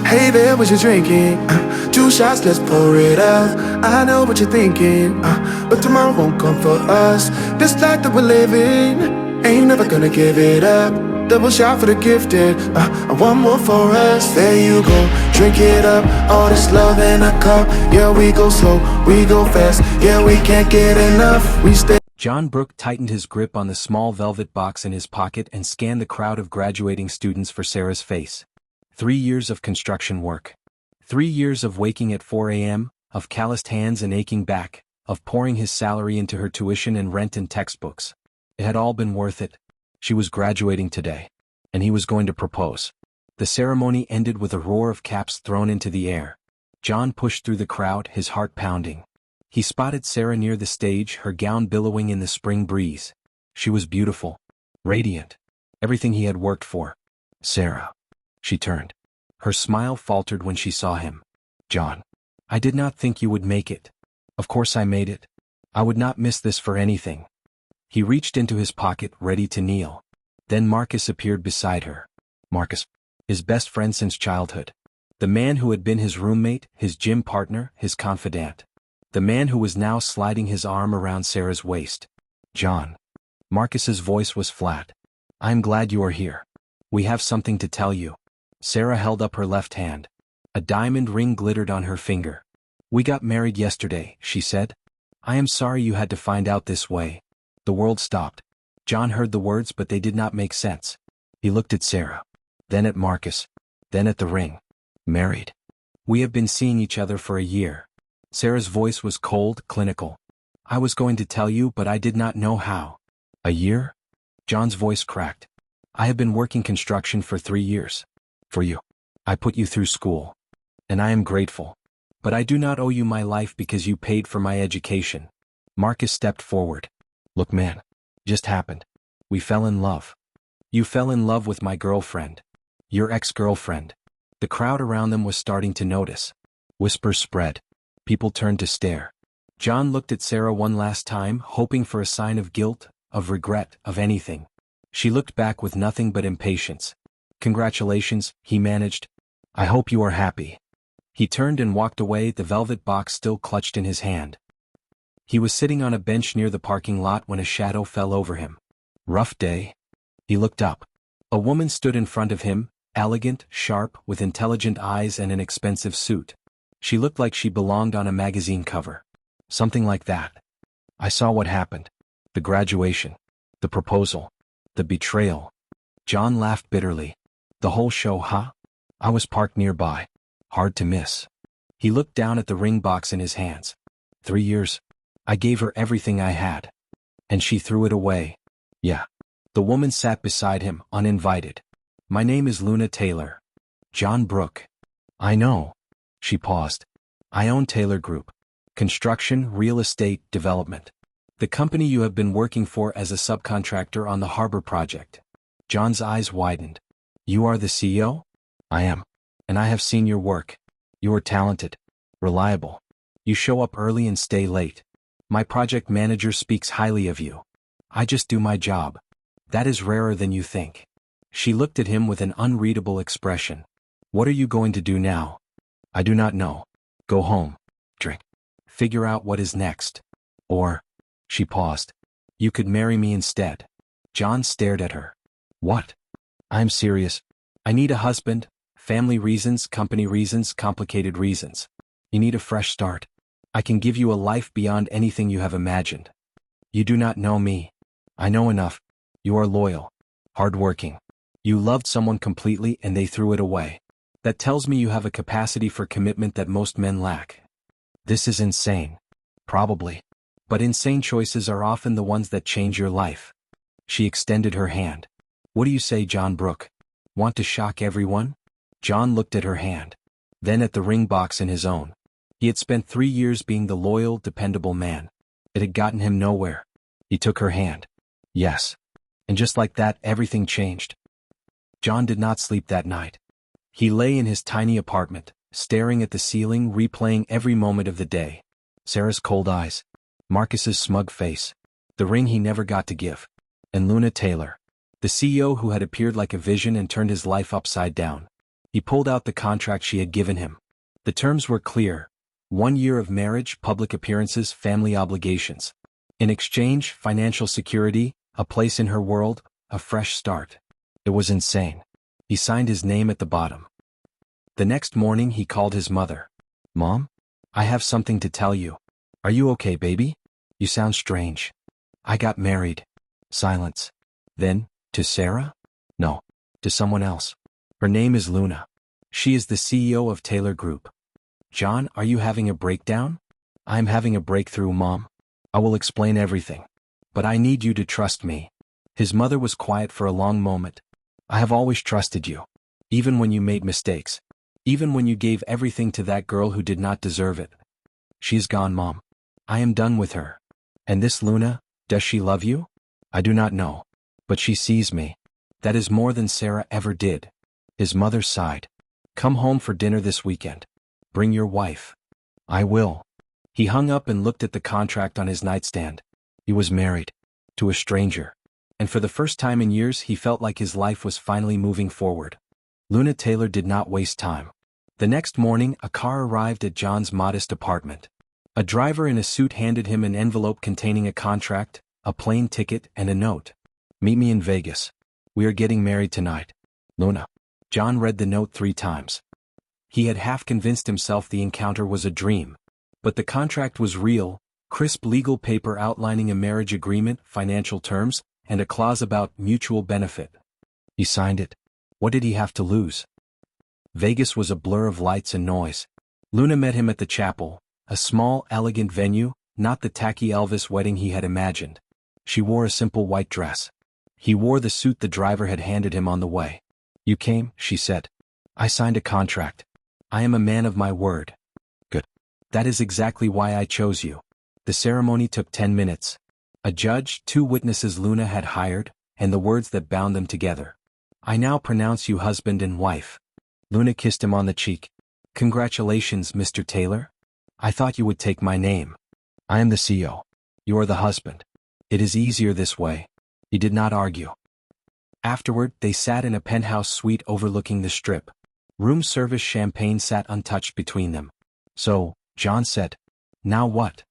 Hey there, what you drinking? Two shots, let's pour it out. I know what you're thinking, but tomorrow won't come for us. This life that we're living, ain't never gonna give it up. Double shot for the gifted, and one more for us. There you go, drink it up. All this love in a cup. Yeah, we go slow, we go fast. Yeah, we can't get enough. We stay. John Brooke tightened his grip on the small velvet box in his pocket and scanned the crowd of graduating students for Sarah's face. 3 years of construction work. 3 years of waking at 4 a.m., of calloused hands and aching back, of pouring his salary into her tuition and rent and textbooks. It had all been worth it. She was graduating today, and he was going to propose. The ceremony ended with a roar of caps thrown into the air. John pushed through the crowd, his heart pounding. He spotted Sarah near the stage, her gown billowing in the spring breeze. She was beautiful, radiant, everything he had worked for. Sarah. She turned. Her smile faltered when she saw him. John. I did not think you would make it. Of course I made it. I would not miss this for anything. He reached into his pocket, ready to kneel. Then Marcus appeared beside her. Marcus. His best friend since childhood. The man who had been his roommate, his gym partner, his confidant. The man who was now sliding his arm around Sarah's waist. John. Marcus's voice was flat. I'm glad you are here. We have something to tell you. Sarah held up her left hand. A diamond ring glittered on her finger. We got married yesterday, she said. I am sorry you had to find out this way. The world stopped. John heard the words, but they did not make sense. He looked at Sarah. Then at Marcus. Then at the ring. Married. We have been seeing each other for a year. Sarah's voice was cold, clinical. I was going to tell you, but I did not know how. A year? John's voice cracked. I have been working construction for 3 years. For you. I put you through school. And I am grateful. But I do not owe you my life because you paid for my education. Marcus stepped forward. Look, man. Just happened. We fell in love. You fell in love with my girlfriend. Your ex-girlfriend. The crowd around them was starting to notice. Whispers spread. People turned to stare. John looked at Sarah one last time, hoping for a sign of guilt, of regret, of anything. She looked back with nothing but impatience. Congratulations, he managed. I hope you are happy. He turned and walked away, the velvet box still clutched in his hand. He was sitting on a bench near the parking lot when a shadow fell over him. Rough day? He looked up. A woman stood in front of him, elegant, sharp, with intelligent eyes and an expensive suit. She looked like she belonged on a magazine cover. Something like that. I saw what happened. The graduation. The proposal. The betrayal. John laughed bitterly. The whole show, huh? I was parked nearby. Hard to miss. He looked down at the ring box in his hands. 3 years. I gave her everything I had. And she threw it away. Yeah. The woman sat beside him, uninvited. My name is Luna Taylor. John Brooke. I know. She paused. I own Taylor Group. Construction, real estate, development. The company you have been working for as a subcontractor on the harbor project. John's eyes widened. You are the CEO? I am. And I have seen your work. You are talented. Reliable. You show up early and stay late. My project manager speaks highly of you. I just do my job. That is rarer than you think. She looked at him with an unreadable expression. What are you going to do now? I do not know. Go home. Drink. Figure out what is next. Or, she paused. You could marry me instead. John stared at her. What? I'm serious. I need a husband, family reasons, company reasons, complicated reasons. You need a fresh start. I can give you a life beyond anything you have imagined. You do not know me. I know enough. You are loyal. Hardworking. You loved someone completely and they threw it away. That tells me you have a capacity for commitment that most men lack. This is insane. Probably. But insane choices are often the ones that change your life. She extended her hand. What do you say, John Brooke? Want to shock everyone? John looked at her hand. Then at the ring box in his own. He had spent 3 years being the loyal, dependable man. It had gotten him nowhere. He took her hand. Yes. And just like that, everything changed. John did not sleep that night. He lay in his tiny apartment, staring at the ceiling, replaying every moment of the day. Sarah's cold eyes. Marcus's smug face. The ring he never got to give. And Luna Taylor. The CEO who had appeared like a vision and turned his life upside down. He pulled out the contract she had given him. The terms were clear. 1 year of marriage, public appearances, family obligations. In exchange, financial security, a place in her world, a fresh start. It was insane. He signed his name at the bottom. The next morning he called his mother. "Mom? I have something to tell you. Are you okay, baby? You sound strange. I got married." Silence. Then, to Sarah? No, to someone else. Her name is Luna. She is the CEO of Taylor Group. "John, are you having a breakdown?" "I'm having a breakthrough, Mom. I will explain everything. But I need you to trust me." His mother was quiet for a long moment. "I have always trusted you. Even when you made mistakes. Even when you gave everything to that girl who did not deserve it. She's gone, Mom. I am done with her. And this Luna, does she love you? I do not know. But she sees me. That is more than Sarah ever did." His mother sighed. "Come home for dinner this weekend. Bring your wife." "I will." He hung up and looked at the contract on his nightstand. He was married. To a stranger. And for the first time in years he felt like his life was finally moving forward. Luna Taylor did not waste time. The next morning a car arrived at John's modest apartment. A driver in a suit handed him an envelope containing a contract, a plane ticket, and a note. "Meet me in Vegas. We are getting married tonight. Luna." John read the note 3 times. He had half convinced himself the encounter was a dream. But the contract was real, crisp legal paper outlining a marriage agreement, financial terms, and a clause about mutual benefit. He signed it. What did he have to lose? Vegas was a blur of lights and noise. Luna met him at the chapel, a small, elegant venue, not the tacky Elvis wedding he had imagined. She wore a simple white dress. He wore the suit the driver had handed him on the way. "You came," she said. "I signed a contract. I am a man of my word." "Good. That is exactly why I chose you." The ceremony took 10 minutes. A judge, 2 witnesses Luna had hired, and the words that bound them together. "I now pronounce you husband and wife." Luna kissed him on the cheek. "Congratulations, Mr. Taylor. I thought you would take my name. I am the CEO. You are the husband. It is easier this way." He did not argue. Afterward, they sat in a penthouse suite overlooking the Strip. Room service champagne sat untouched between them. "So," John said. "Now what?"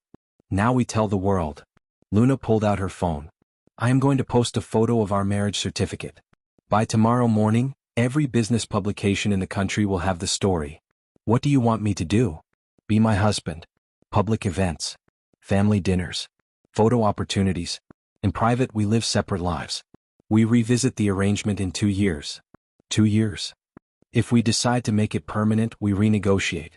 "Now we tell the world." Luna pulled out her phone. "I am going to post a photo of our marriage certificate. By tomorrow morning, every business publication in the country will have the story. What do you want me to do? Be my husband. Public events. Family dinners. Photo opportunities. In private we live separate lives. We revisit the arrangement in 2 years. 2 years. If we decide to make it permanent, we renegotiate.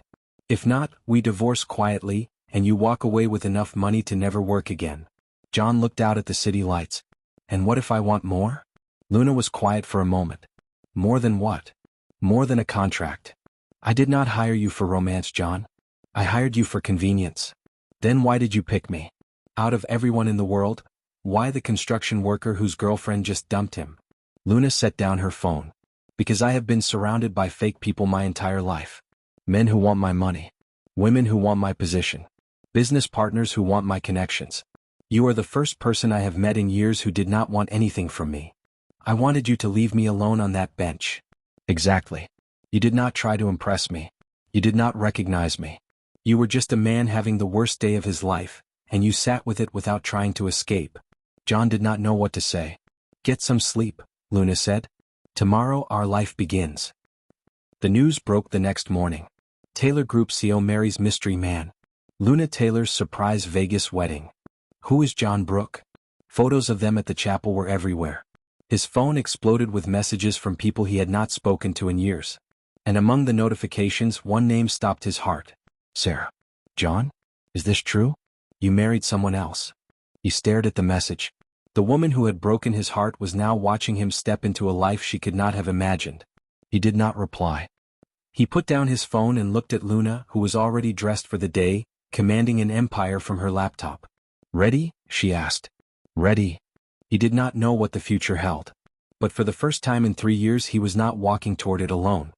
If not, we divorce quietly, and you walk away with enough money to never work again." John looked out at the city lights. "And what if I want more?" Luna was quiet for a moment. "More than what?" "More than a contract. I did not hire you for romance, John. I hired you for convenience." "Then why did you pick me? Out of everyone in the world? Why the construction worker whose girlfriend just dumped him?" Luna set down her phone. "Because I have been surrounded by fake people my entire life. Men who want my money. Women who want my position. Business partners who want my connections. You are the first person I have met in years who did not want anything from me. I wanted you to leave me alone on that bench." "Exactly. You did not try to impress me. You did not recognize me. You were just a man having the worst day of his life, and you sat with it without trying to escape." John did not know what to say. "Get some sleep," Luna said. "Tomorrow our life begins." The news broke the next morning. Taylor Group CEO marries mystery man. Luna Taylor's surprise Vegas wedding. Who is John Brooke? Photos of them at the chapel were everywhere. His phone exploded with messages from people he had not spoken to in years. And among the notifications, one name stopped his heart. "Sarah." "John? Is this true? You married someone else." He stared at the message. The woman who had broken his heart was now watching him step into a life she could not have imagined. He did not reply. He put down his phone and looked at Luna, who was already dressed for the day, commanding an empire from her laptop. "Ready?" she asked. "Ready." He did not know what the future held. But for the first time in 3 years he was not walking toward it alone.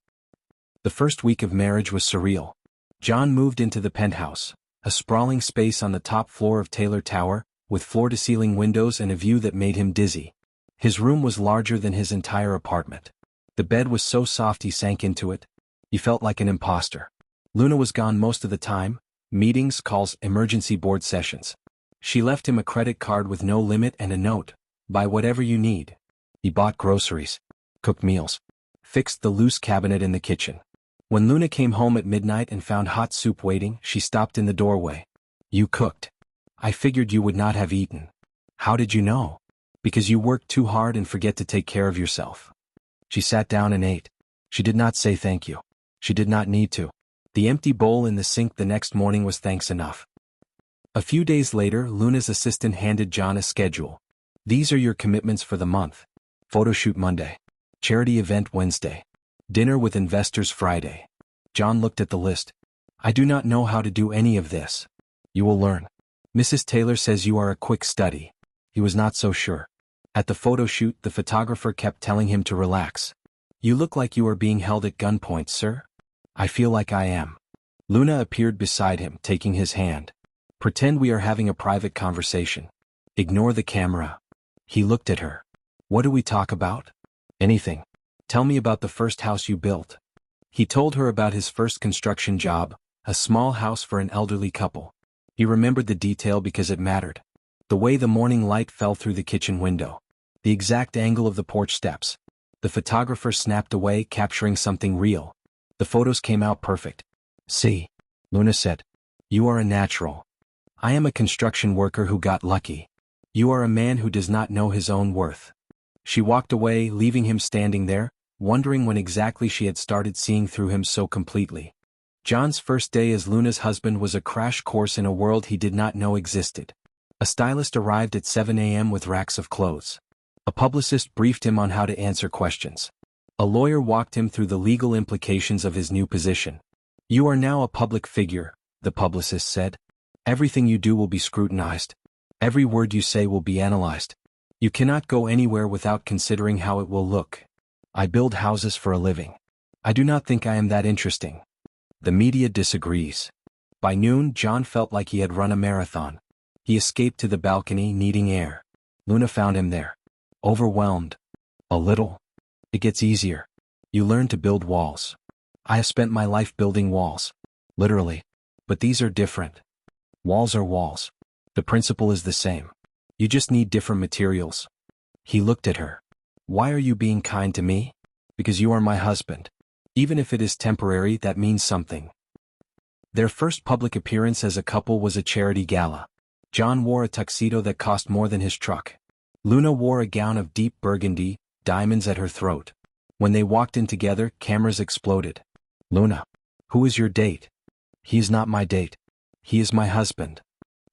The first week of marriage was surreal. John moved into the penthouse, a sprawling space on the top floor of Taylor Tower, with floor-to-ceiling windows and a view that made him dizzy. His room was larger than his entire apartment. The bed was so soft he sank into it. He felt like an imposter. Luna was gone most of the time, meetings, calls, emergency board sessions. She left him a credit card with no limit and a note, "Buy whatever you need." He bought groceries, cooked meals, fixed the loose cabinet in the kitchen. When Luna came home at midnight and found hot soup waiting, she stopped in the doorway. "You cooked. I figured you would not have eaten." "How did you know?" "Because you work too hard and forget to take care of yourself." She sat down and ate. She did not say thank you. She did not need to. The empty bowl in the sink the next morning was thanks enough. A few days later, Luna's assistant handed John a schedule. "These are your commitments for the month. Photoshoot Monday. Charity event Wednesday. Dinner with investors Friday." John looked at the list. "I do not know how to do any of this." "You will learn. Mrs. Taylor says you are a quick study." He was not so sure. At the photo shoot, the photographer kept telling him to relax. "You look like you are being held at gunpoint, sir." "I feel like I am." Luna appeared beside him, taking his hand. "Pretend we are having a private conversation. Ignore the camera." He looked at her. "What do we talk about?" "Anything. Tell me about the first house you built." He told her about his first construction job, a small house for an elderly couple. He remembered the detail because it mattered. The way the morning light fell through the kitchen window. The exact angle of the porch steps. The photographer snapped away, capturing something real. The photos came out perfect. "See," Luna said. "You are a natural. I am a construction worker who got lucky. You are a man who does not know his own worth." She walked away, leaving him standing there, wondering when exactly she had started seeing through him so completely. John's first day as Luna's husband was a crash course in a world he did not know existed. A stylist arrived at 7 a.m. with racks of clothes. A publicist briefed him on how to answer questions. A lawyer walked him through the legal implications of his new position. "You are now a public figure," the publicist said. "Everything you do will be scrutinized. Every word you say will be analyzed. You cannot go anywhere without considering how it will look. I build houses for a living. I do not think I am that interesting." The media disagrees. By noon, John felt like he had run a marathon. He escaped to the balcony, needing air. Luna found him there. Overwhelmed. "A little. It gets easier. You learn to build walls. I have spent my life building walls. Literally. But these are different. Walls are walls. The principle is the same. You just need different materials." He looked at her. "Why are you being kind to me?" "Because you are my husband. Even if it is temporary, that means something." Their first public appearance as a couple was a charity gala. John wore a tuxedo that cost more than his truck. Luna wore a gown of deep burgundy, diamonds at her throat. When they walked in together, cameras exploded. "Luna, who is your date?" "He is not my date. He is my husband."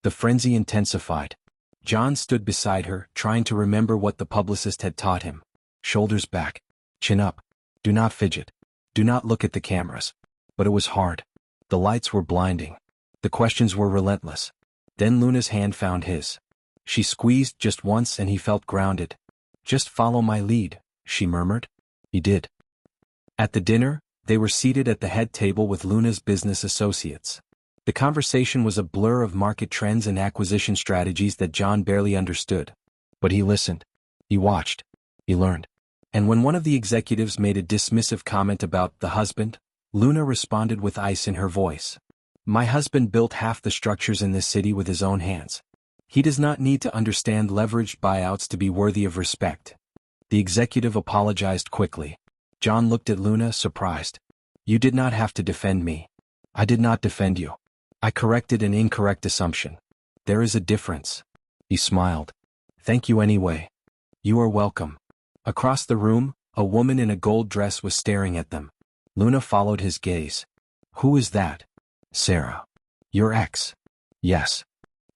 The frenzy intensified. John stood beside her, trying to remember what the publicist had taught him. Shoulders back. Chin up. Do not fidget. Do not look at the cameras. But it was hard. The lights were blinding. The questions were relentless. Then Luna's hand found his. She squeezed just once and he felt grounded. "Just follow my lead," she murmured. He did. At the dinner, they were seated at the head table with Luna's business associates. The conversation was a blur of market trends and acquisition strategies that John barely understood. But he listened. He watched. He learned. And when one of the executives made a dismissive comment about the husband, Luna responded with ice in her voice. "My husband built half the structures in this city with his own hands. He does not need to understand leveraged buyouts to be worthy of respect." The executive apologized quickly. John looked at Luna, surprised. "You did not have to defend me." "I did not defend you. I corrected an incorrect assumption. There is a difference." He smiled. "Thank you anyway." "You are welcome." Across the room, a woman in a gold dress was staring at them. Luna followed his gaze. "Who is that?" "Sarah." "Your ex?" "Yes."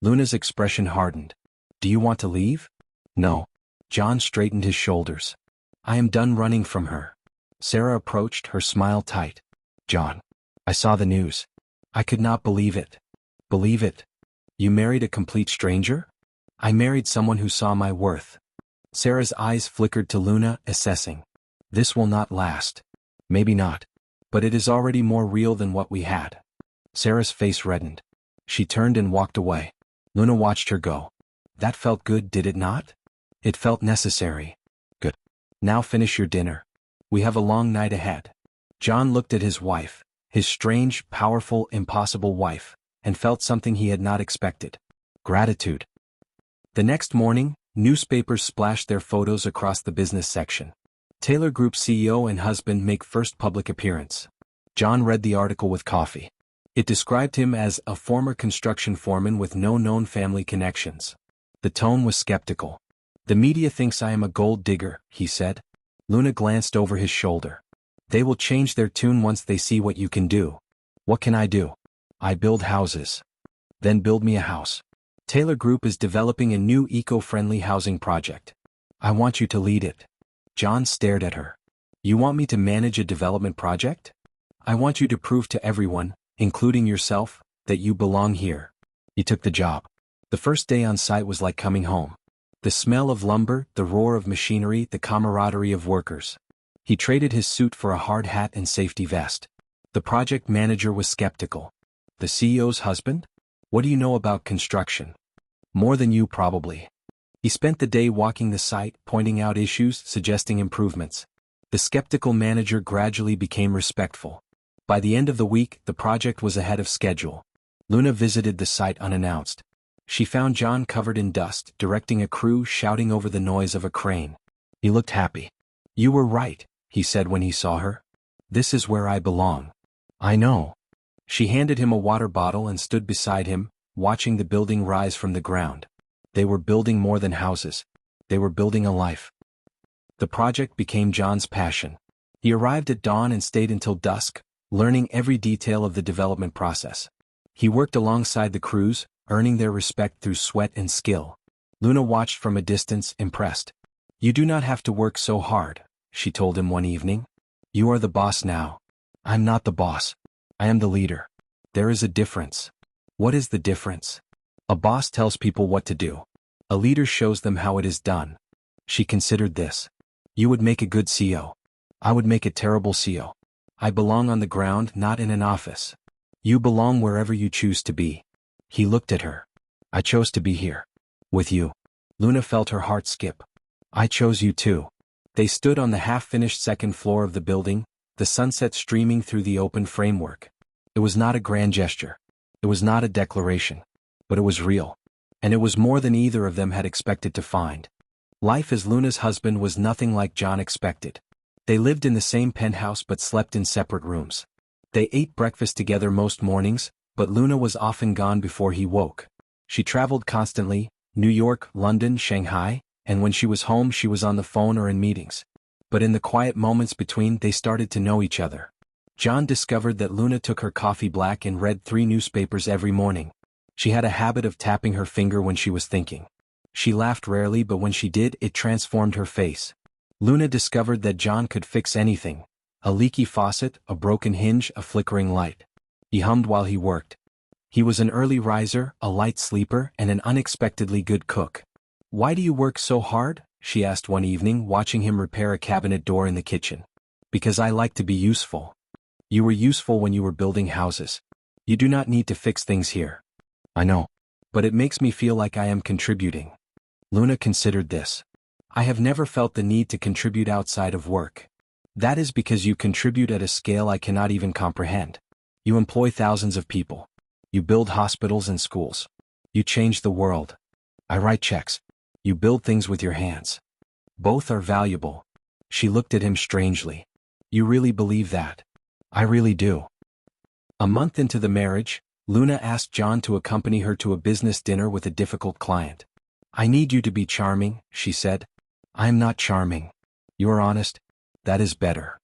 Luna's expression hardened. "Do you want to leave?" "No." John straightened his shoulders. "I am done running from her." Sarah approached, her smile tight. "John, I saw the news. I could not believe it." "Believe it? You married a complete stranger?" "I married someone who saw my worth." Sarah's eyes flickered to Luna, assessing. "This will not last." "Maybe not. But it is already more real than what we had." Sarah's face reddened. She turned and walked away. Luna watched her go. "That felt good, did it not?" "It felt necessary." "Good. Now finish your dinner. We have a long night ahead. John looked at his wife, his strange, powerful, impossible wife, and felt something he had not expected. Gratitude. The next morning, newspapers splashed their photos across the business section. Taylor Group CEO and husband make first public appearance. John read the article with coffee. It described him as a former construction foreman with no known family connections. The tone was skeptical. The media thinks I am a gold digger, he said. Luna glanced over his shoulder. They will change their tune once they see what you can do. What can I do? I build houses. Then build me a house. Taylor Group is developing a new eco-friendly housing project. I want you to lead it. John stared at her. You want me to manage a development project? I want you to prove to everyone, including yourself, that you belong here. He took the job. The first day on site was like coming home. The smell of lumber, the roar of machinery, the camaraderie of workers. He traded his suit for a hard hat and safety vest. The project manager was skeptical. The CEO's husband? What do you know about construction? More than you probably. He spent the day walking the site, pointing out issues, suggesting improvements. The skeptical manager gradually became respectful. By the end of the week, the project was ahead of schedule. Luna visited the site unannounced. She found John covered in dust, directing a crew, shouting over the noise of a crane. He looked happy. You were right, he said when he saw her. This is where I belong. I know. She handed him a water bottle and stood beside him, watching the building rise from the ground. They were building more than houses. They were building a life. The project became John's passion. He arrived at dawn and stayed until dusk, learning every detail of the development process. He worked alongside the crews, earning their respect through sweat and skill. Luna watched from a distance, impressed. You do not have to work so hard, she told him one evening. You are the boss now. I'm not the boss. I am the leader. There is a difference. What is the difference? A boss tells people what to do. A leader shows them how it is done. She considered this. You would make a good CEO. I would make a terrible CEO. I belong on the ground, not in an office. You belong wherever you choose to be. He looked at her. I chose to be here. With you. Luna felt her heart skip. I chose you too. They stood on the half-finished second floor of the building, the sunset streaming through the open framework. It was not a grand gesture. It was not a declaration. But it was real. And it was more than either of them had expected to find. Life as Luna's husband was nothing like John expected. They lived in the same penthouse but slept in separate rooms. They ate breakfast together most mornings, but Luna was often gone before he woke. She traveled constantly, New York, London, Shanghai, and when she was home she was on the phone or in meetings. But in the quiet moments between they started to know each other. John discovered that Luna took her coffee black and read 3 newspapers every morning. She had a habit of tapping her finger when she was thinking. She laughed rarely, but when she did, it transformed her face. Luna discovered that John could fix anything. A leaky faucet, a broken hinge, a flickering light. He hummed while he worked. He was an early riser, a light sleeper, and an unexpectedly good cook. Why do you work so hard? She asked one evening, watching him repair a cabinet door in the kitchen. Because I like to be useful. You were useful when you were building houses. You do not need to fix things here. I know. But it makes me feel like I am contributing. Luna considered this. I have never felt the need to contribute outside of work. That is because you contribute at a scale I cannot even comprehend. You employ thousands of people. You build hospitals and schools. You change the world. I write checks. You build things with your hands. Both are valuable. She looked at him strangely. You really believe that? I really do. A month into the marriage, Luna asked John to accompany her to a business dinner with a difficult client. I need you to be charming, she said. I am not charming. You are honest? That is better.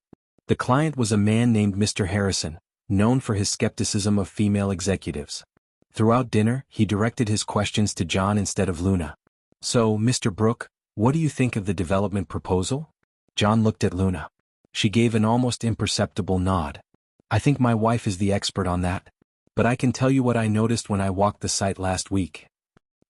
The client was a man named Mr. Harrison, known for his skepticism of female executives. Throughout dinner, he directed his questions to John instead of Luna. So, Mr. Brooke, what do you think of the development proposal? John looked at Luna. She gave an almost imperceptible nod. I think my wife is the expert on that. But I can tell you what I noticed when I walked the site last week.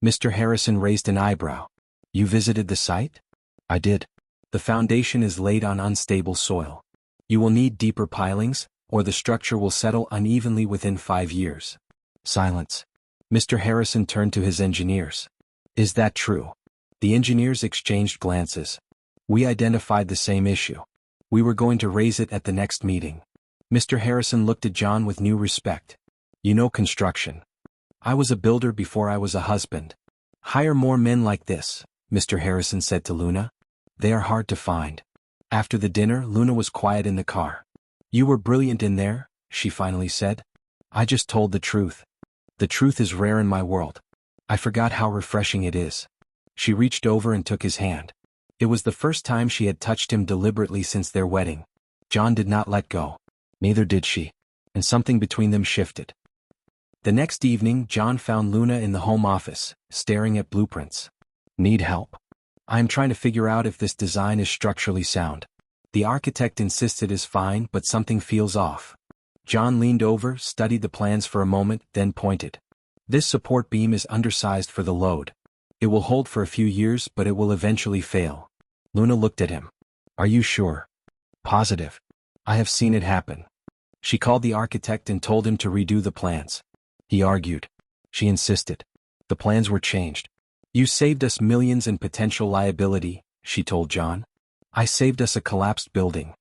Mr. Harrison raised an eyebrow. You visited the site? I did. The foundation is laid on unstable soil. You will need deeper pilings, or the structure will settle unevenly within 5 years. Silence. Mr. Harrison turned to his engineers. Is that true? The engineers exchanged glances. We identified the same issue. We were going to raise it at the next meeting. Mr. Harrison looked at John with new respect. You know construction. I was a builder before I was a husband. Hire more men like this, Mr. Harrison said to Luna. They are hard to find. After the dinner, Luna was quiet in the car. You were brilliant in there, she finally said. I just told the truth. The truth is rare in my world. I forgot how refreshing it is. She reached over and took his hand. It was the first time she had touched him deliberately since their wedding. John did not let go. Neither did she. And something between them shifted. The next evening, John found Luna in the home office, staring at blueprints. Need help? I am trying to figure out if this design is structurally sound. The architect insisted it's fine, but something feels off. John leaned over, studied the plans for a moment, then pointed. This support beam is undersized for the load. It will hold for a few years, but it will eventually fail. Luna looked at him. Are you sure? Positive. I have seen it happen. She called the architect and told him to redo the plans. He argued. She insisted. The plans were changed. You saved us millions in potential liability, she told John. I saved us a collapsed building.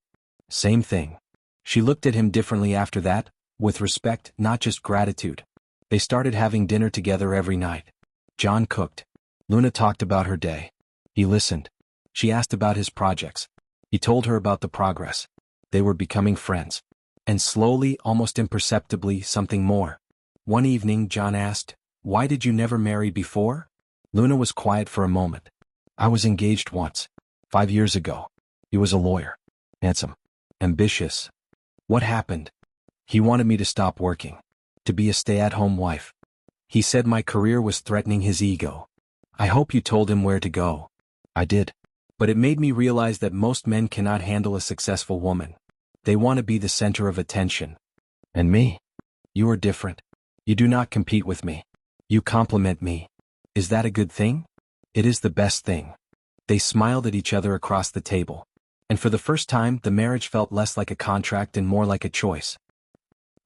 Same thing. She looked at him differently after that, with respect, not just gratitude. They started having dinner together every night. John cooked. Luna talked about her day. He listened. She asked about his projects. He told her about the progress. They were becoming friends. And slowly, almost imperceptibly, something more. One evening, John asked, Why did you never marry before? Luna was quiet for a moment. I was engaged once. 5 years ago. He was a lawyer. Handsome. Ambitious. What happened? He wanted me to stop working. To be a stay-at-home wife. He said my career was threatening his ego. I hope you told him where to go. I did. But it made me realize that most men cannot handle a successful woman. They want to be the center of attention. And me? You are different. You do not compete with me. You compliment me. Is that a good thing? It is the best thing. They smiled at each other across the table. And for the first time, the marriage felt less like a contract and more like a choice.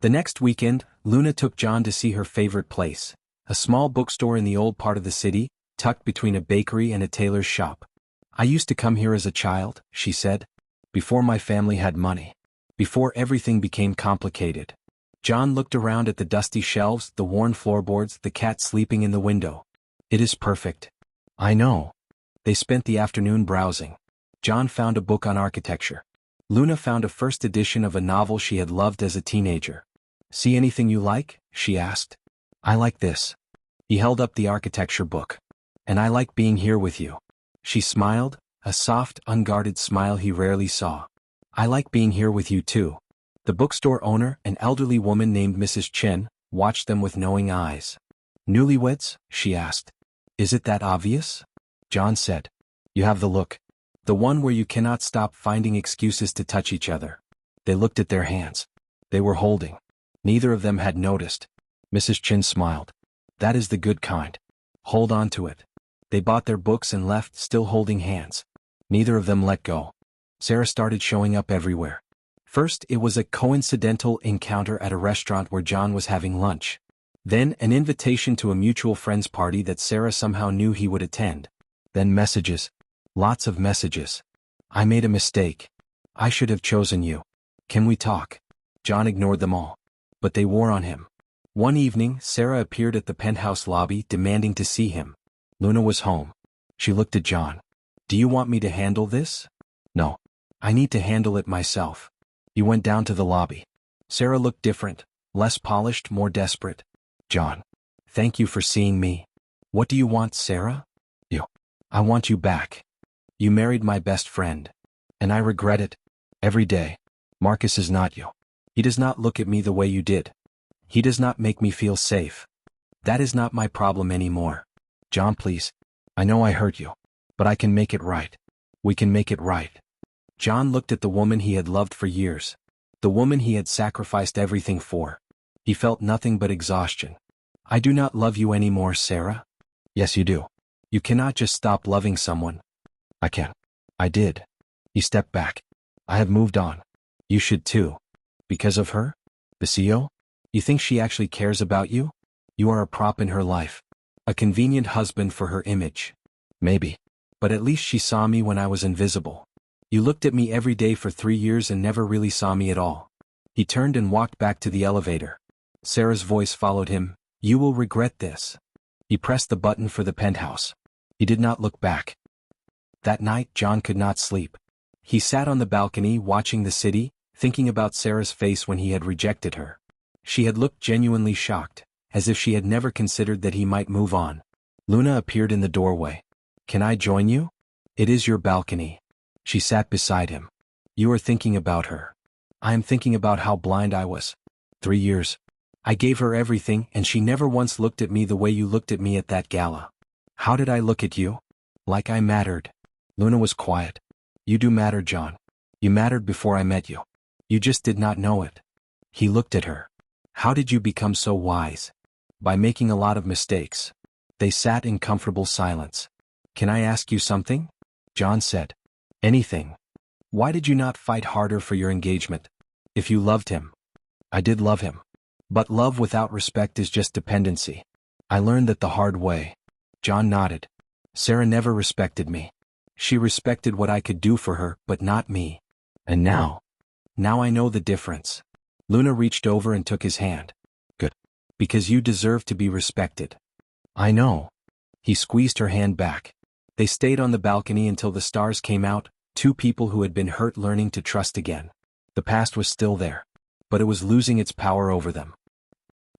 The next weekend, Luna took John to see her favorite place, a small bookstore in the old part of the city, tucked between a bakery and a tailor's shop. I used to come here as a child, she said, before my family had money. Before everything became complicated. John looked around at the dusty shelves, the worn floorboards, the cat sleeping in the window. It is perfect. I know. They spent the afternoon browsing. John found a book on architecture. Luna found a first edition of a novel she had loved as a teenager. See anything you like? She asked. I like this. He held up the architecture book. And I like being here with you. She smiled, a soft, unguarded smile he rarely saw. I like being here with you too. The bookstore owner, an elderly woman named Mrs. Chen, watched them with knowing eyes. Newlyweds? She asked. Is it that obvious? John said. You have the look. The one where you cannot stop finding excuses to touch each other. They looked at their hands. They were holding. Neither of them had noticed. Mrs. Chen smiled. That is the good kind. Hold on to it. They bought their books and left, still holding hands. Neither of them let go. Sarah started showing up everywhere. First, it was a coincidental encounter at a restaurant where John was having lunch. Then, an invitation to a mutual friend's party that Sarah somehow knew he would attend. Then messages. Lots of messages. I made a mistake. I should have chosen you. Can we talk? John ignored them all. But they wore on him. One evening, Sarah appeared at the penthouse lobby demanding to see him. Luna was home. She looked at John. Do you want me to handle this? No. I need to handle it myself. He went down to the lobby. Sarah looked different, less polished, more desperate. John. Thank you for seeing me. What do you want, Sarah? You. I want you back. You married my best friend. And I regret it. Every day. Marcus is not you. He does not look at me the way you did. He does not make me feel safe. That is not my problem anymore. John, please. I know I hurt you. But I can make it right. We can make it right. John looked at the woman he had loved for years. The woman he had sacrificed everything for. He felt nothing but exhaustion. I do not love you anymore, Sarah. Yes, you do. You cannot just stop loving someone. I can. I did. He stepped back. I have moved on. You should too. Because of her? Basio? You think she actually cares about you? You are a prop in her life. A convenient husband for her image. Maybe. But at least she saw me when I was invisible. You looked at me every day for 3 years and never really saw me at all. He turned and walked back to the elevator. Sarah's voice followed him. You will regret this. He pressed the button for the penthouse. He did not look back. That night, John could not sleep. He sat on the balcony watching the city, thinking about Sarah's face when he had rejected her. She had looked genuinely shocked, as if she had never considered that he might move on. Luna appeared in the doorway. Can I join you? It is your balcony. She sat beside him. You are thinking about her. I am thinking about how blind I was. 3 years. I gave her everything and she never once looked at me the way you looked at me at that gala. How did I look at you? Like I mattered. Luna was quiet. You do matter, John. You mattered before I met you. You just did not know it. He looked at her. How did you become so wise? By making a lot of mistakes. They sat in comfortable silence. Can I ask you something? John said. Anything. Why did you not fight harder for your engagement? If you loved him. I did love him. But love without respect is just dependency. I learned that the hard way. John nodded. Sarah never respected me. She respected what I could do for her, but not me. And now I know the difference. Luna reached over and took his hand. Good. Because you deserve to be respected. I know. He squeezed her hand back. They stayed on the balcony until the stars came out, two people who had been hurt learning to trust again. The past was still there, but it was losing its power over them.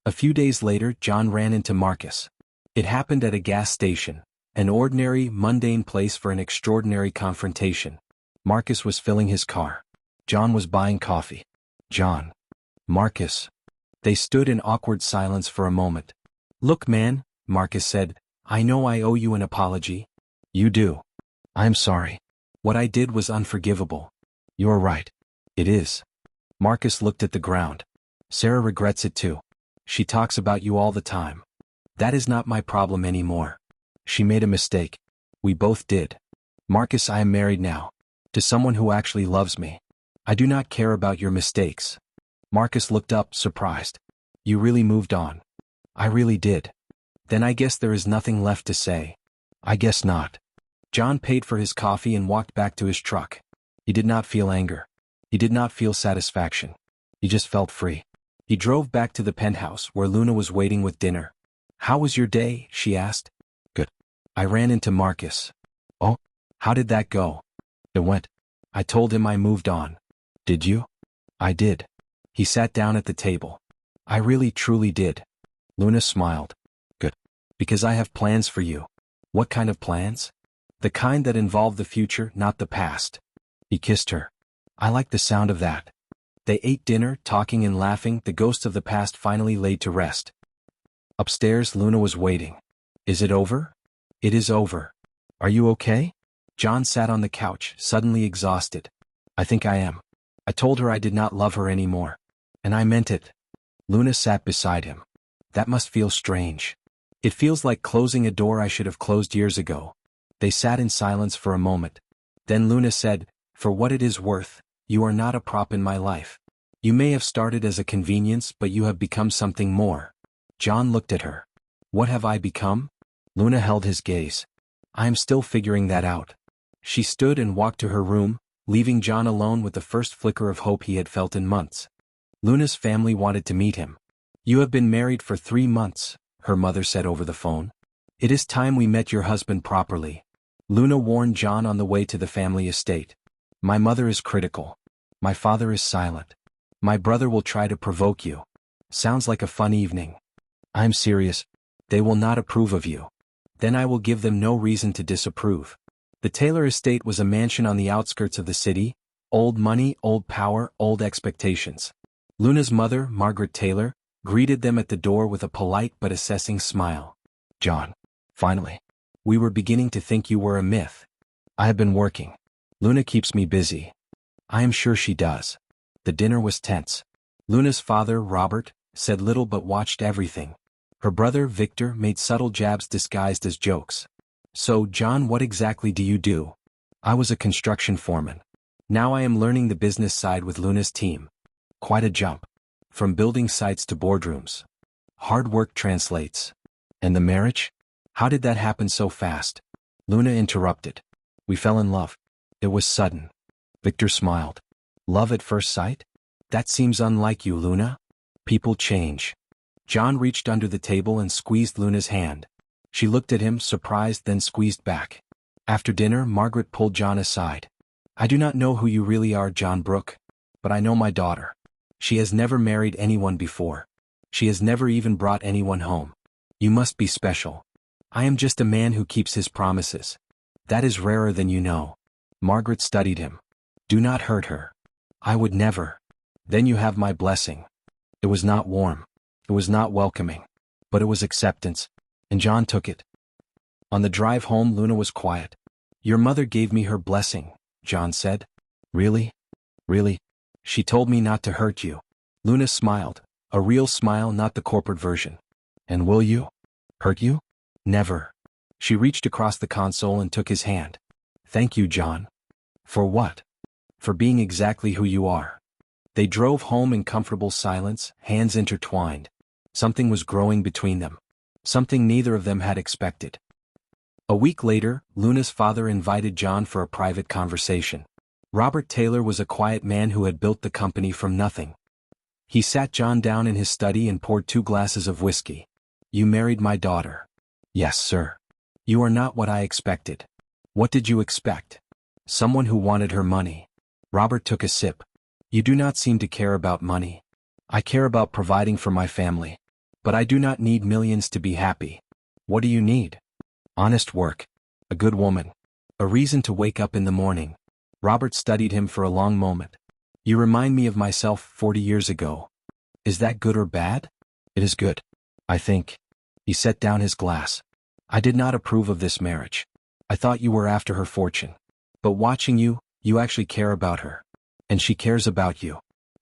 A few days later, John ran into Marcus. It happened at a gas station, an ordinary, mundane place for an extraordinary confrontation. Marcus was filling his car. John was buying coffee. John. Marcus. They stood in awkward silence for a moment. Look, man, Marcus said, I know I owe you an apology. You do. I'm sorry. What I did was unforgivable. You're right. It is. Marcus looked at the ground. Sarah regrets it too. She talks about you all the time. That is not my problem anymore. She made a mistake. We both did. Marcus, I am married now. To someone who actually loves me. I do not care about your mistakes. Marcus looked up, surprised. You really moved on. I really did. Then I guess there is nothing left to say. I guess not. John paid for his coffee and walked back to his truck. He did not feel anger. He did not feel satisfaction. He just felt free. He drove back to the penthouse where Luna was waiting with dinner. How was your day? She asked. Good. I ran into Marcus. Oh? How did that go? It went. I told him I moved on. Did you? I did. He sat down at the table. I really truly did. Luna smiled. Good. Because I have plans for you. What kind of plans? The kind that involve the future, not the past. He kissed her. I like the sound of that. They ate dinner, talking and laughing, the ghost of the past finally laid to rest. Upstairs, Luna was waiting. Is it over? It is over. Are you okay? John sat on the couch, suddenly exhausted. I think I am. I told her I did not love her anymore. And I meant it. Luna sat beside him. That must feel strange. It feels like closing a door I should have closed years ago. They sat in silence for a moment. Then Luna said, For what it is worth, you are not a prop in my life. You may have started as a convenience, but you have become something more. John looked at her. What have I become? Luna held his gaze. I am still figuring that out. She stood and walked to her room, leaving John alone with the first flicker of hope he had felt in months. Luna's family wanted to meet him. You have been married for 3 months, her mother said over the phone. It is time we met your husband properly. Luna warned John on the way to the family estate. My mother is critical. My father is silent. My brother will try to provoke you. Sounds like a fun evening. I'm serious. They will not approve of you. Then I will give them no reason to disapprove. The Taylor estate was a mansion on the outskirts of the city. Old money, old power, old expectations. Luna's mother, Margaret Taylor, greeted them at the door with a polite but assessing smile. John. Finally. We were beginning to think you were a myth. I have been working. Luna keeps me busy. I am sure she does. The dinner was tense. Luna's father, Robert, said little but watched everything. Her brother, Victor, made subtle jabs disguised as jokes. So, John, what exactly do you do? I was a construction foreman. Now I am learning the business side with Luna's team. Quite a jump. From building sites to boardrooms. Hard work translates. And the marriage? How did that happen so fast? Luna interrupted. We fell in love. It was sudden. Victor smiled. Love at first sight? That seems unlike you, Luna. People change. John reached under the table and squeezed Luna's hand. She looked at him, surprised, then squeezed back. After dinner, Margaret pulled John aside. I do not know who you really are, John Brooke, but I know my daughter. She has never married anyone before. She has never even brought anyone home. You must be special. I am just a man who keeps his promises. That is rarer than you know. Margaret studied him. Do not hurt her. I would never. Then you have my blessing. It was not warm. It was not welcoming. But it was acceptance. And John took it. On the drive home, Luna was quiet. Your mother gave me her blessing, John said. Really? Really? She told me not to hurt you. Luna smiled. A real smile, not the corporate version. And will you? Hurt you? Never. She reached across the console and took his hand. Thank you, John. For what? For being exactly who you are. They drove home in comfortable silence, hands intertwined. Something was growing between them. Something neither of them had expected. A week later, Luna's father invited John for a private conversation. Robert Taylor was a quiet man who had built the company from nothing. He sat John down in his study and poured 2 glasses of whiskey. You married my daughter. Yes, sir. You are not what I expected. What did you expect? Someone who wanted her money. Robert took a sip. You do not seem to care about money. I care about providing for my family. But I do not need millions to be happy. What do you need? Honest work. A good woman. A reason to wake up in the morning. Robert studied him for a long moment. You remind me of myself 40 years ago. Is that good or bad? It is good. I think. He set down his glass. I did not approve of this marriage. I thought you were after her fortune. But watching you, you actually care about her. And she cares about you.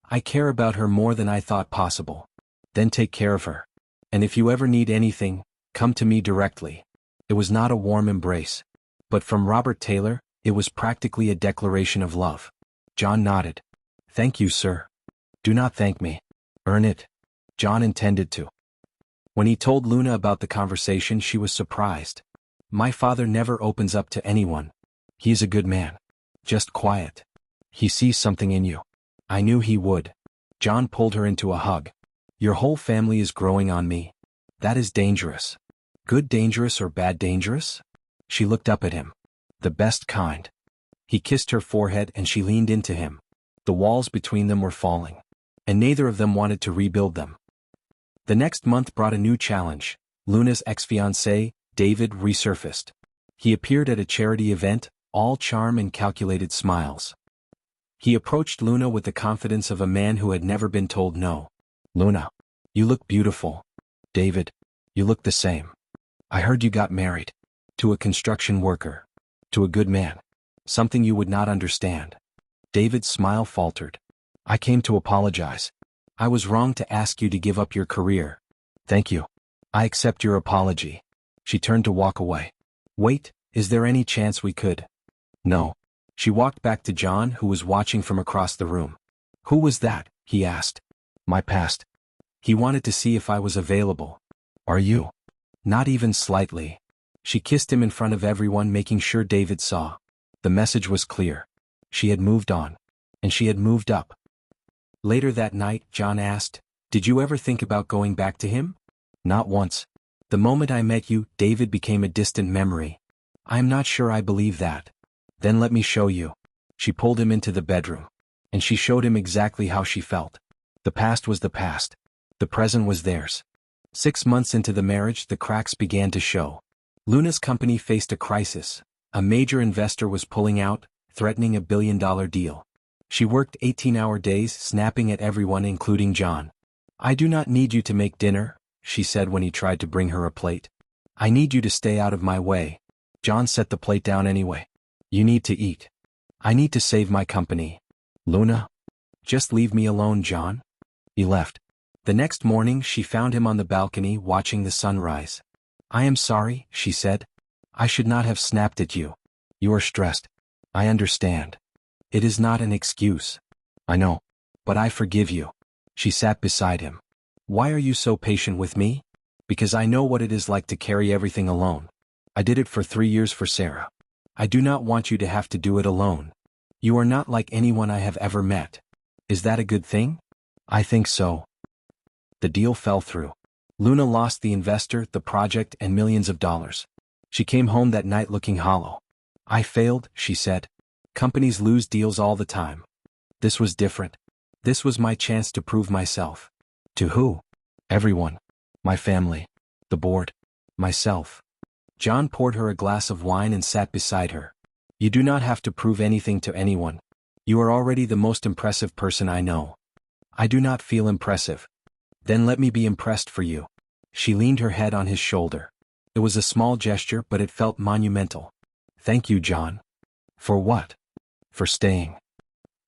I care about her more than I thought possible. Then take care of her. And if you ever need anything, come to me directly. It was not a warm embrace. But from Robert Taylor, it was practically a declaration of love. John nodded. Thank you, sir. Do not thank me. Earn it. John intended to. When he told Luna about the conversation, she was surprised. My father never opens up to anyone. He is a good man. Just quiet. He sees something in you. I knew he would. John pulled her into a hug. Your whole family is growing on me. That is dangerous. Good dangerous or bad dangerous? She looked up at him. The best kind. He kissed her forehead and she leaned into him. The walls between them were falling. And neither of them wanted to rebuild them. The next month brought a new challenge. Luna's ex-fiancé, David, resurfaced. He appeared at a charity event, all charm and calculated smiles. He approached Luna with the confidence of a man who had never been told no. Luna, you look beautiful. David, you look the same. I heard you got married. To a construction worker. To a good man. Something you would not understand. David's smile faltered. I came to apologize. I was wrong to ask you to give up your career. Thank you. I accept your apology. She turned to walk away. Wait, is there any chance we could? No. She walked back to John, who was watching from across the room. Who was that? He asked. My past. He wanted to see if I was available. Are you? Not even slightly. She kissed him in front of everyone, making sure David saw. The message was clear. She had moved on. And she had moved up. Later that night, John asked, Did you ever think about going back to him? Not once. The moment I met you, David became a distant memory. I am not sure I believe that. Then let me show you. She pulled him into the bedroom. And she showed him exactly how she felt. The past was the past. The present was theirs. 6 months into the marriage, the cracks began to show. Luna's company faced a crisis. A major investor was pulling out, threatening a billion-dollar deal. She worked 18-hour days, snapping at everyone, including John. I do not need you to make dinner, she said when he tried to bring her a plate. I need you to stay out of my way. John set the plate down anyway. You need to eat. I need to save my company. Luna? Just leave me alone, John. He left. The next morning, she found him on the balcony watching the sunrise. I am sorry, she said. I should not have snapped at you. You are stressed. I understand. It is not an excuse. I know. But I forgive you. She sat beside him. Why are you so patient with me? Because I know what it is like to carry everything alone. I did it for 3 years for Sarah. I do not want you to have to do it alone. You are not like anyone I have ever met. Is that a good thing? I think so. The deal fell through. Luna lost the investor, the project, and millions of dollars. She came home that night looking hollow. I failed, she said. Companies lose deals all the time. This was different. This was my chance to prove myself. To who? Everyone. My family. The board. Myself. John poured her a glass of wine and sat beside her. You do not have to prove anything to anyone. You are already the most impressive person I know. I do not feel impressive. Then let me be impressed for you. She leaned her head on his shoulder. It was a small gesture, but it felt monumental. Thank you, John. For what? For staying.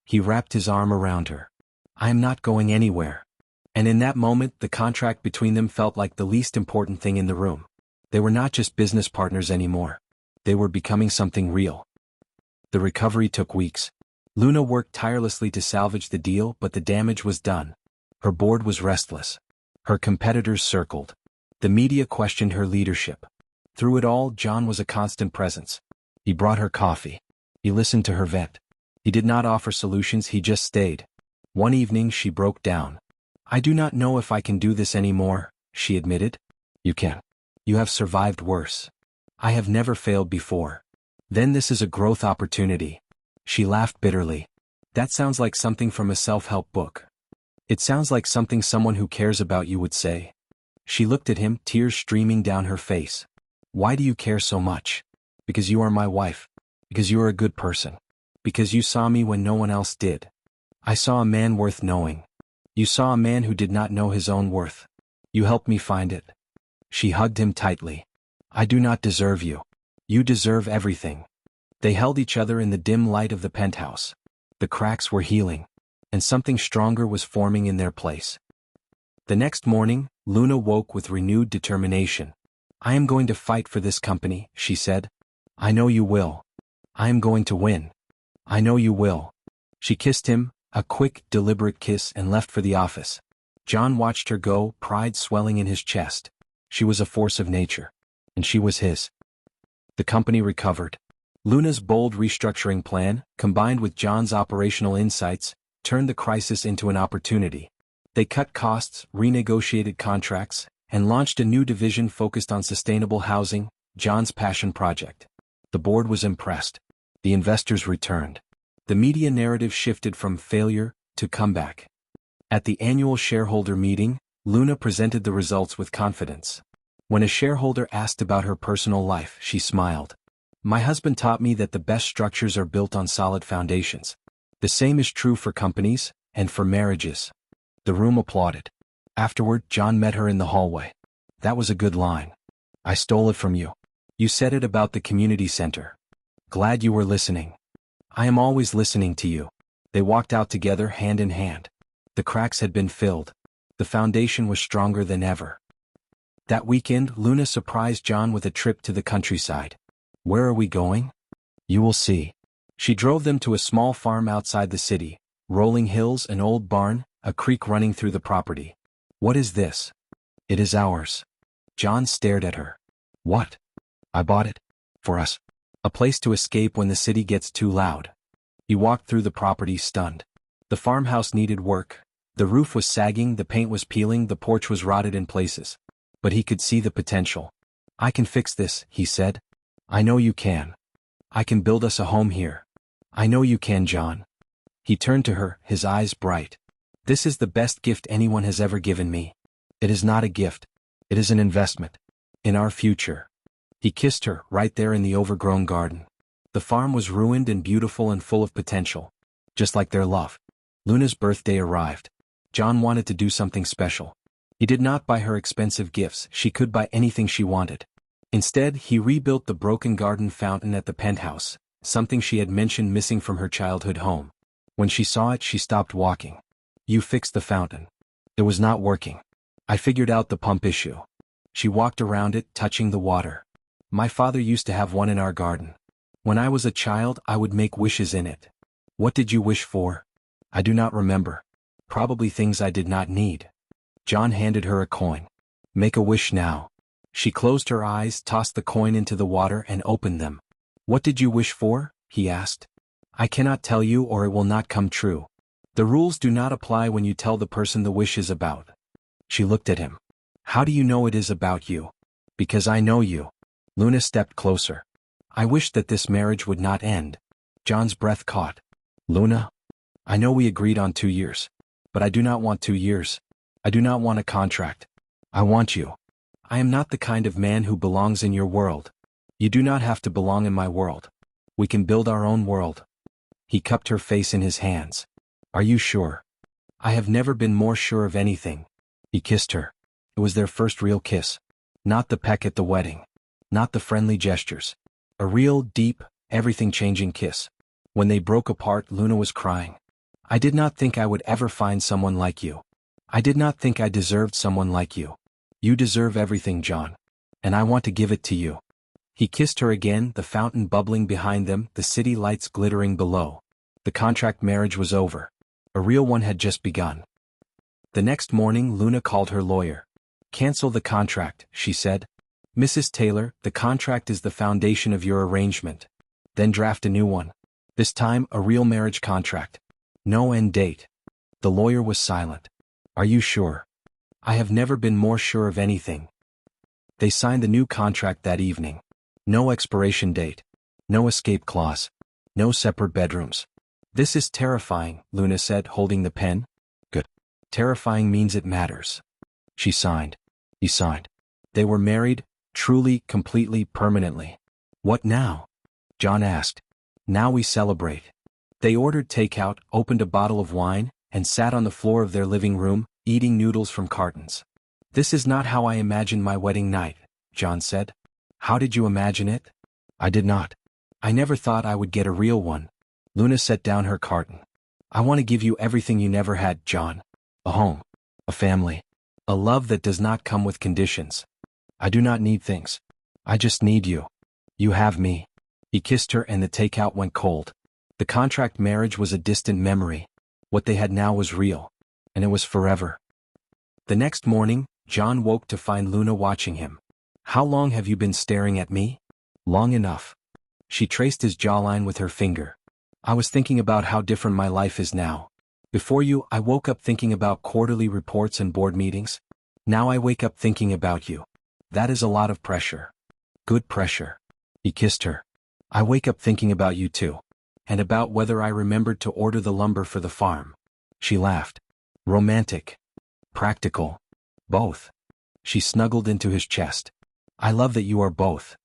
He wrapped his arm around her. I am not going anywhere. And in that moment, the contract between them felt like the least important thing in the room. They were not just business partners anymore. They were becoming something real. The recovery took weeks. Luna worked tirelessly to salvage the deal, but the damage was done. Her board was restless. Her competitors circled. The media questioned her leadership. Through it all, John was a constant presence. He brought her coffee. He listened to her vent. He did not offer solutions, he just stayed. One evening she broke down. I do not know if I can do this anymore, she admitted. You can. You have survived worse. I have never failed before. Then this is a growth opportunity. She laughed bitterly. That sounds like something from a self-help book. It sounds like something someone who cares about you would say. She looked at him, tears streaming down her face. Why do you care so much? Because you are my wife. Because you are a good person. Because you saw me when no one else did. I saw a man worth knowing. You saw a man who did not know his own worth. You helped me find it. She hugged him tightly. I do not deserve you. You deserve everything. They held each other in the dim light of the penthouse. The cracks were healing, and something stronger was forming in their place. The next morning, Luna woke with renewed determination. I am going to fight for this company, she said. I know you will. I am going to win. I know you will. She kissed him, a quick, deliberate kiss, and left for the office. John watched her go, pride swelling in his chest. She was a force of nature. And she was his. The company recovered. Luna's bold restructuring plan, combined with John's operational insights, turned the crisis into an opportunity. They cut costs, renegotiated contracts, and launched a new division focused on sustainable housing, John's passion project. The board was impressed. The investors returned. The media narrative shifted from failure to comeback. At the annual shareholder meeting, Luna presented the results with confidence. When a shareholder asked about her personal life, she smiled. My husband taught me that the best structures are built on solid foundations. The same is true for companies and for marriages. The room applauded. Afterward, John met her in the hallway. That was a good line. I stole it from you. You said it about the community center. Glad you were listening. I am always listening to you. They walked out together, hand in hand. The cracks had been filled. The foundation was stronger than ever. That weekend, Luna surprised John with a trip to the countryside. Where are we going? You will see. She drove them to a small farm outside the city, rolling hills, an old barn, a creek running through the property. What is this? It is ours. John stared at her. What? I bought it. For us. A place to escape when the city gets too loud. He walked through the property stunned. The farmhouse needed work. The roof was sagging, the paint was peeling, the porch was rotted in places. But he could see the potential. I can fix this, he said. I know you can. I can build us a home here. I know you can, John. He turned to her, his eyes bright. This is the best gift anyone has ever given me. It is not a gift. It is an investment. In our future. He kissed her, right there in the overgrown garden. The farm was ruined and beautiful and full of potential. Just like their love. Luna's birthday arrived. John wanted to do something special. He did not buy her expensive gifts, she could buy anything she wanted. Instead, he rebuilt the broken garden fountain at the penthouse, something she had mentioned missing from her childhood home. When she saw it, she stopped walking. You fixed the fountain. It was not working. I figured out the pump issue. She walked around it, touching the water. My father used to have one in our garden. When I was a child, I would make wishes in it. What did you wish for? I do not remember. Probably things I did not need. John handed her a coin. Make a wish now. She closed her eyes, tossed the coin into the water, and opened them. What did you wish for? He asked. I cannot tell you or it will not come true. The rules do not apply when you tell the person the wish is about. She looked at him. How do you know it is about you? Because I know you. Luna stepped closer. I wish that this marriage would not end. John's breath caught. Luna? I know we agreed on 2 years. But I do not want 2 years. I do not want a contract. I want you. I am not the kind of man who belongs in your world. You do not have to belong in my world. We can build our own world. He cupped her face in his hands. Are you sure? I have never been more sure of anything. He kissed her. It was their first real kiss. Not the peck at the wedding. Not the friendly gestures. A real, deep, everything-changing kiss. When they broke apart, Luna was crying. I did not think I would ever find someone like you. I did not think I deserved someone like you. You deserve everything, John. And I want to give it to you. He kissed her again, the fountain bubbling behind them, the city lights glittering below. The contract marriage was over. A real one had just begun. The next morning, Luna called her lawyer. Cancel the contract, she said. Mrs. Taylor, the contract is the foundation of your arrangement. Then draft a new one. This time, a real marriage contract. No end date. The lawyer was silent. Are you sure? I have never been more sure of anything. They signed the new contract that evening. No expiration date. No escape clause. No separate bedrooms. This is terrifying, Luna said, holding the pen. Good. Terrifying means it matters. She signed. He signed. They were married, truly, completely, permanently. What now? John asked. Now we celebrate. They ordered takeout, opened a bottle of wine, and sat on the floor of their living room, eating noodles from cartons. This is not how I imagined my wedding night, John said. How did you imagine it? I did not. I never thought I would get a real one. Luna set down her carton. I want to give you everything you never had, John. A home. A family. A love that does not come with conditions. I do not need things. I just need you. You have me. He kissed her and the takeout went cold. The contract marriage was a distant memory. What they had now was real. And it was forever. The next morning, John woke to find Luna watching him. How long have you been staring at me? Long enough. She traced his jawline with her finger. I was thinking about how different my life is now. Before you, I woke up thinking about quarterly reports and board meetings. Now I wake up thinking about you. That is a lot of pressure. Good pressure. He kissed her. I wake up thinking about you too. And about whether I remembered to order the lumber for the farm. She laughed. Romantic. Practical. Both. She snuggled into his chest. I love that you are both.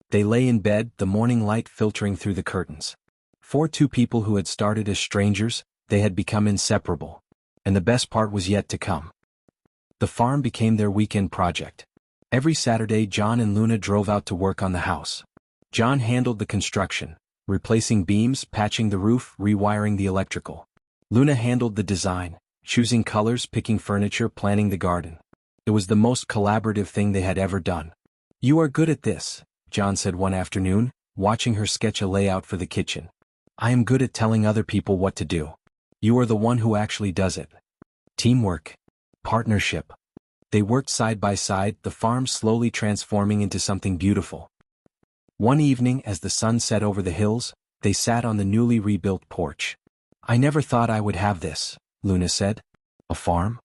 They lay in bed, the morning light filtering through the curtains. For two people who had started as strangers, they had become inseparable. And the best part was yet to come. The farm became their weekend project. Every Saturday, John and Luna drove out to work on the house. John handled the construction, replacing beams, patching the roof, rewiring the electrical. Luna handled the design, choosing colors, picking furniture, planning the garden. It was the most collaborative thing they had ever done. You are good at this, John said one afternoon, watching her sketch a layout for the kitchen. I am good at telling other people what to do. You are the one who actually does it. Teamwork. Partnership. They worked side by side, the farm slowly transforming into something beautiful. One evening, as the sun set over the hills, they sat on the newly rebuilt porch. I never thought I would have this, Luna said. A farm?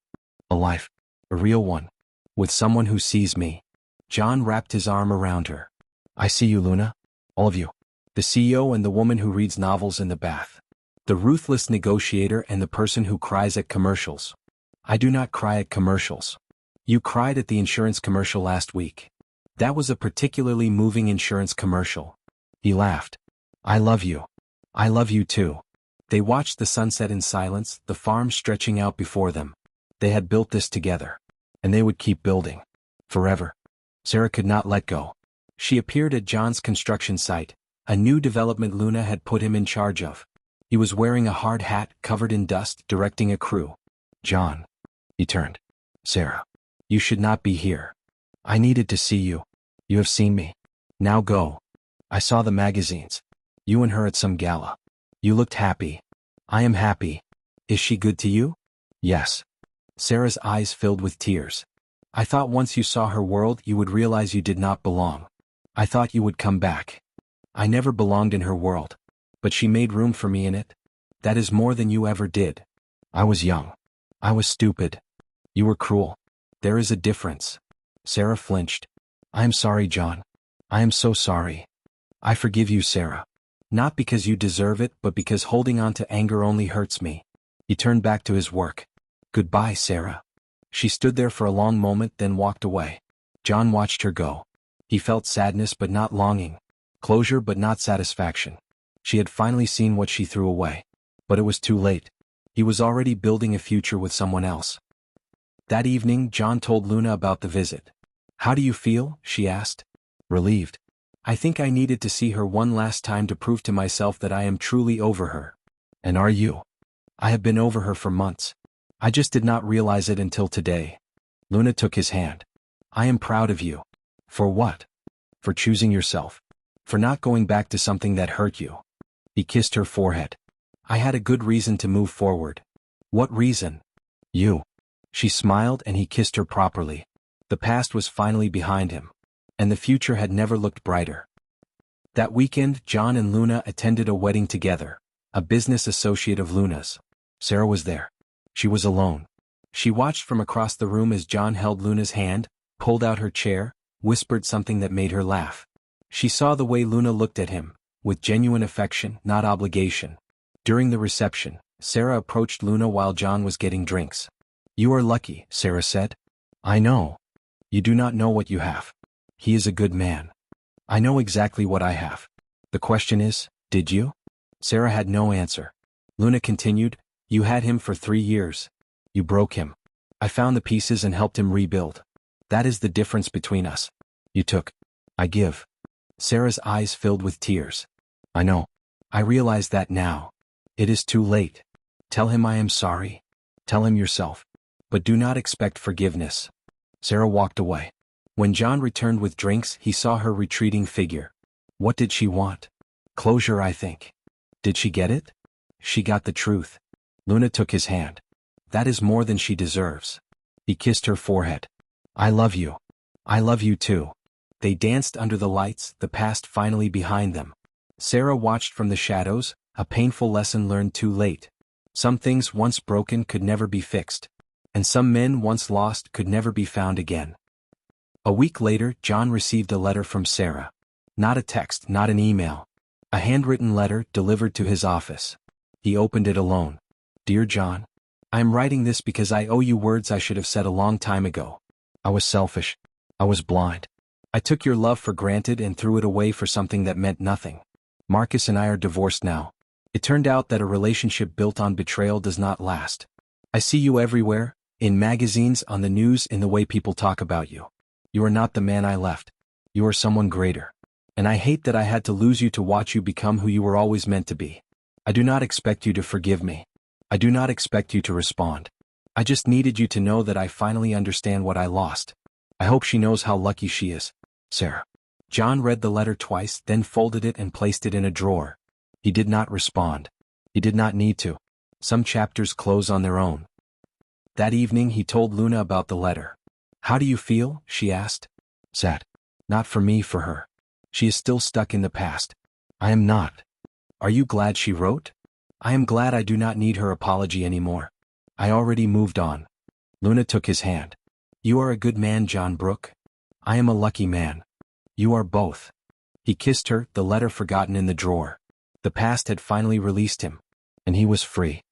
A life. A real one. With someone who sees me. John wrapped his arm around her. I see you, Luna. All of you. The CEO and the woman who reads novels in the bath. The ruthless negotiator and the person who cries at commercials. I do not cry at commercials. You cried at the insurance commercial last week. That was a particularly moving insurance commercial. He laughed. I love you. I love you too. They watched the sunset in silence, the farm stretching out before them. They had built this together. And they would keep building. Forever. Sarah could not let go. She appeared at John's construction site, a new development Luna had put him in charge of. He was wearing a hard hat, covered in dust, directing a crew. John. He turned. Sarah. You should not be here. I needed to see you. You have seen me. Now go. I saw the magazines. You and her at some gala. You looked happy. I am happy. Is she good to you? Yes. Sarah's eyes filled with tears. I thought once you saw her world you would realize you did not belong. I thought you would come back. I never belonged in her world. But she made room for me in it. That is more than you ever did. I was young. I was stupid. You were cruel. There is a difference. Sarah flinched. I am sorry, John. I am so sorry. I forgive you, Sarah. Not because you deserve it, but because holding on to anger only hurts me. He turned back to his work. Goodbye, Sarah. She stood there for a long moment, then walked away. John watched her go. He felt sadness but not longing, closure but not satisfaction. She had finally seen what she threw away. But it was too late. He was already building a future with someone else. That evening, John told Luna about the visit. How do you feel? She asked. Relieved. I think I needed to see her one last time to prove to myself that I am truly over her. And are you? I have been over her for months. I just did not realize it until today. Luna took his hand. I am proud of you. For what? For choosing yourself. For not going back to something that hurt you. He kissed her forehead. I had a good reason to move forward. What reason? You. She smiled and he kissed her properly. The past was finally behind him. And the future had never looked brighter. That weekend, John and Luna attended a wedding together, a business associate of Luna's. Sarah was there. She was alone. She watched from across the room as John held Luna's hand, pulled out her chair, whispered something that made her laugh. She saw the way Luna looked at him, with genuine affection, not obligation. During the reception, Sarah approached Luna while John was getting drinks. You are lucky, Sarah said. I know. You do not know what you have. He is a good man. I know exactly what I have. The question is, did you? Sarah had no answer. Luna continued, you had him for 3 years. You broke him. I found the pieces and helped him rebuild. That is the difference between us. You took. I give. Sarah's eyes filled with tears. I know. I realize that now. It is too late. Tell him I am sorry. Tell him yourself. But do not expect forgiveness. Sarah walked away. When John returned with drinks, he saw her retreating figure. What did she want? Closure, I think. Did she get it? She got the truth. Luna took his hand. That is more than she deserves. He kissed her forehead. I love you. I love you too. They danced under the lights, the past finally behind them. Sarah watched from the shadows, a painful lesson learned too late. Some things once broken could never be fixed. And some men once lost could never be found again. A week later, John received a letter from Sarah. Not a text, not an email. A handwritten letter delivered to his office. He opened it alone. Dear John, I am writing this because I owe you words I should have said a long time ago. I was selfish. I was blind. I took your love for granted and threw it away for something that meant nothing. Marcus and I are divorced now. It turned out that a relationship built on betrayal does not last. I see you everywhere, in magazines, on the news, in the way people talk about you. You are not the man I left. You are someone greater. And I hate that I had to lose you to watch you become who you were always meant to be. I do not expect you to forgive me. I do not expect you to respond. I just needed you to know that I finally understand what I lost. I hope she knows how lucky she is. Sarah. John read the letter twice, then folded it and placed it in a drawer. He did not respond. He did not need to. Some chapters close on their own. That evening he told Luna about the letter. How do you feel? She asked. Sad. Not for me, for her. She is still stuck in the past. I am not. Are you glad she wrote? I am glad I do not need her apology anymore. I already moved on. Luna took his hand. You are a good man, John Brooke. I am a lucky man. You are both. He kissed her, the letter forgotten in the drawer. The past had finally released him. And he was free.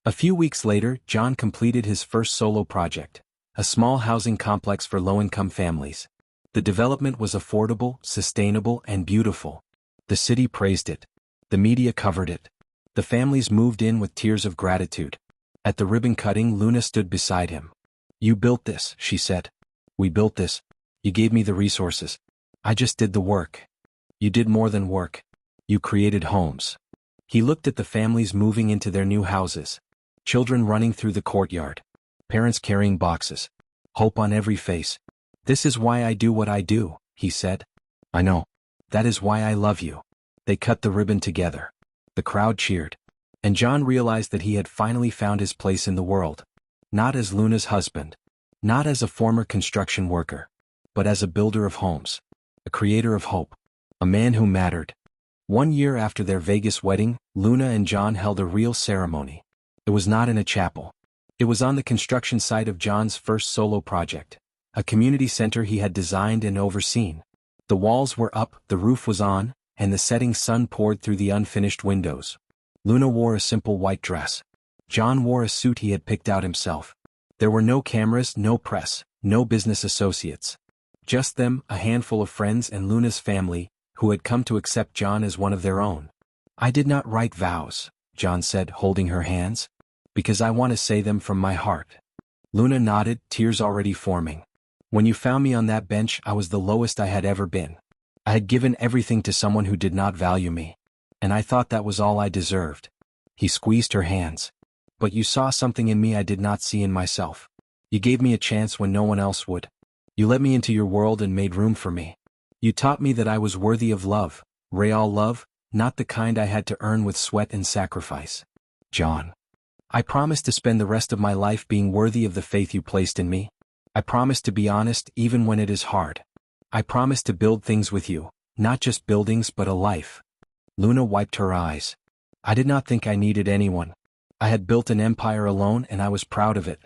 A few weeks later, John completed his first solo project, a small housing complex for low-income families. The development was affordable, sustainable, and beautiful. The city praised it. The media covered it. The families moved in with tears of gratitude. At the ribbon cutting, Luna stood beside him. You built this, she said. We built this. You gave me the resources. I just did the work. You did more than work. You created homes. He looked at the families moving into their new houses. Children running through the courtyard. Parents carrying boxes. Hope on every face. This is why I do what I do, he said. I know. That is why I love you. They cut the ribbon together. The crowd cheered. And John realized that he had finally found his place in the world. Not as Luna's husband. Not as a former construction worker. But as a builder of homes. A creator of hope. A man who mattered. 1 year after their Vegas wedding, Luna and John held a real ceremony. It was not in a chapel. It was on the construction site of John's first solo project, a community center he had designed and overseen. The walls were up, the roof was on, and the setting sun poured through the unfinished windows. Luna wore a simple white dress. John wore a suit he had picked out himself. There were no cameras, no press, no business associates. Just them, a handful of friends and Luna's family, who had come to accept John as one of their own. "I did not write vows," John said, holding her hands, "because I want to say them from my heart." Luna nodded, tears already forming. "When you found me on that bench, I was the lowest I had ever been. I had given everything to someone who did not value me, and I thought that was all I deserved." He squeezed her hands. "But you saw something in me I did not see in myself. You gave me a chance when no one else would. You let me into your world and made room for me. You taught me that I was worthy of love, real love, not the kind I had to earn with sweat and sacrifice. John. I promise to spend the rest of my life being worthy of the faith you placed in me. I promise to be honest even when it is hard. I promise to build things with you, not just buildings but a life." Luna wiped her eyes. "I did not think I needed anyone. I had built an empire alone and I was proud of it.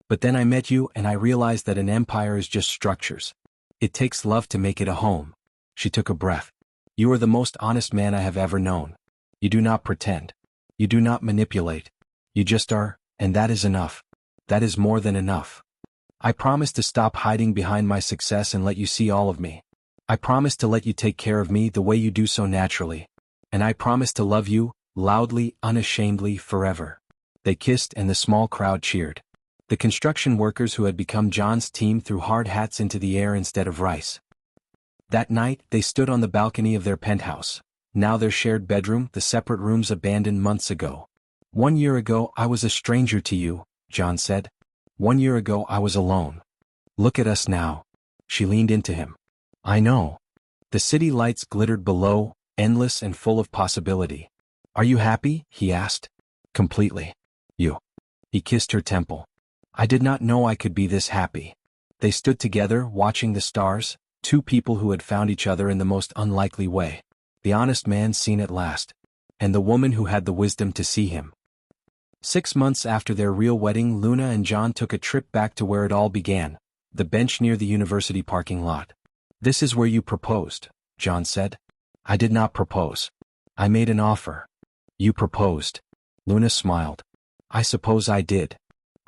But then I met you and I realized that an empire is just structures. It takes love to make it a home." She took a breath. "You are the most honest man I have ever known. You do not pretend. You do not manipulate. You just are, and that is enough. That is more than enough. I promise to stop hiding behind my success and let you see all of me. I promise to let you take care of me the way you do so naturally. And I promise to love you, loudly, unashamedly, forever." They kissed and the small crowd cheered. The construction workers who had become John's team threw hard hats into the air instead of rice. That night, they stood on the balcony of their penthouse, now their shared bedroom, the separate rooms abandoned months ago. "1 year ago I was a stranger to you," John said. "1 year ago I was alone. Look at us now." She leaned into him. "I know." The city lights glittered below, endless and full of possibility. "Are you happy?" he asked. "Completely." "You." He kissed her temple. "I did not know I could be this happy." They stood together, watching the stars, two people who had found each other in the most unlikely way. The honest man seen at last, and the woman who had the wisdom to see him. 6 months after their real wedding, Luna and John took a trip back to where it all began, the bench near the university parking lot. "This is where you proposed," John said. "I did not propose. I made an offer." "You proposed." Luna smiled. "I suppose I did.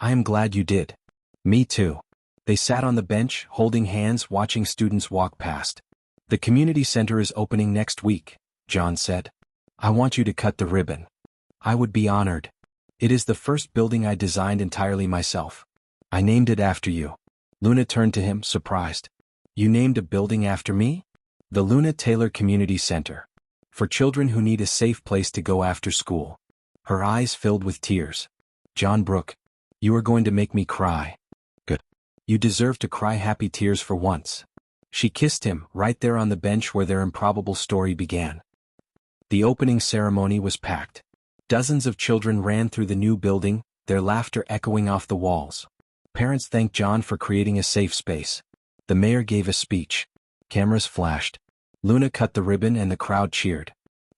I am glad you did." "Me too." They sat on the bench, holding hands, watching students walk past. "The community center is opening next week," John said. "I want you to cut the ribbon." "I would be honored. It is the first building I designed entirely myself. I named it after you." Luna turned to him, surprised. "You named a building after me?" "The Luna Taylor Community Center. For children who need a safe place to go after school." Her eyes filled with tears. "John Brooke. You are going to make me cry." "Good. You deserve to cry happy tears for once." She kissed him, right there on the bench where their improbable story began. The opening ceremony was packed. Dozens of children ran through the new building, their laughter echoing off the walls. Parents thanked John for creating a safe space. The mayor gave a speech. Cameras flashed. Luna cut the ribbon and the crowd cheered.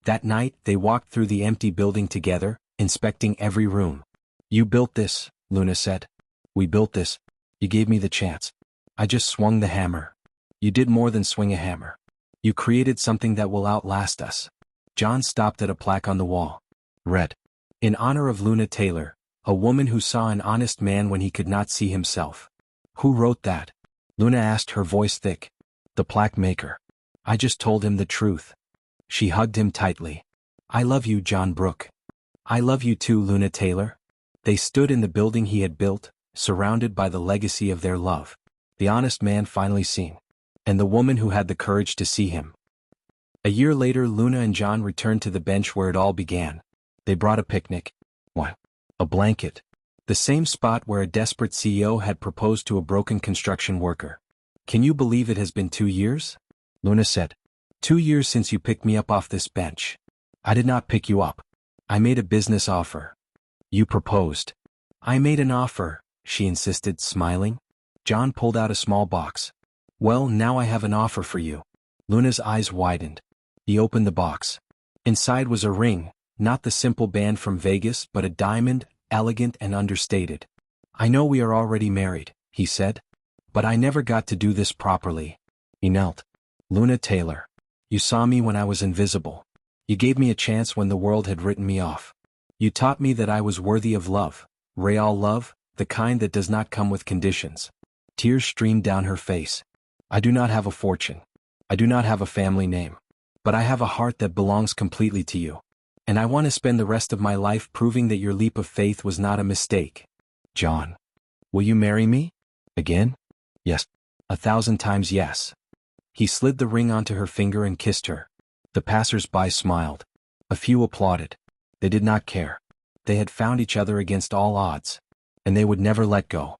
That night, they walked through the empty building together, inspecting every room. "You built this," Luna said. "We built this. You gave me the chance. I just swung the hammer." "You did more than swing a hammer. You created something that will outlast us." John stopped at a plaque on the wall. Read. "In honor of Luna Taylor, a woman who saw an honest man when he could not see himself." "Who wrote that?" Luna asked, her voice thick. "The plaque maker. I just told him the truth." She hugged him tightly. "I love you, John Brooke." "I love you too, Luna Taylor." They stood in the building he had built, surrounded by the legacy of their love. The honest man finally seen. And the woman who had the courage to see him. A year later, Luna and John returned to the bench where it all began. They brought a picnic. What? A blanket. The same spot where a desperate CEO had proposed to a broken construction worker. "Can you believe it has been 2 years?" Luna said. 2 years since you picked me up off this bench." "I did not pick you up. I made a business offer." "You proposed." "I made an offer," she insisted, smiling. John pulled out a small box. "Well, now I have an offer for you." Luna's eyes widened. He opened the box. Inside was a ring, not the simple band from Vegas but a diamond, elegant and understated. "I know we are already married," he said. "But I never got to do this properly." He knelt. "Luna Taylor. You saw me when I was invisible. You gave me a chance when the world had written me off. You taught me that I was worthy of love, real love, the kind that does not come with conditions." Tears streamed down her face. "I do not have a fortune. I do not have a family name. But I have a heart that belongs completely to you. And I want to spend the rest of my life proving that your leap of faith was not a mistake. John. Will you marry me? Again? Yes. 1,000 times yes." He slid the ring onto her finger and kissed her. The passers-by smiled. A few applauded. They did not care. They had found each other against all odds. And they would never let go.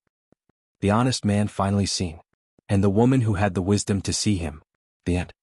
The honest man finally seen. And the woman who had the wisdom to see him. The end.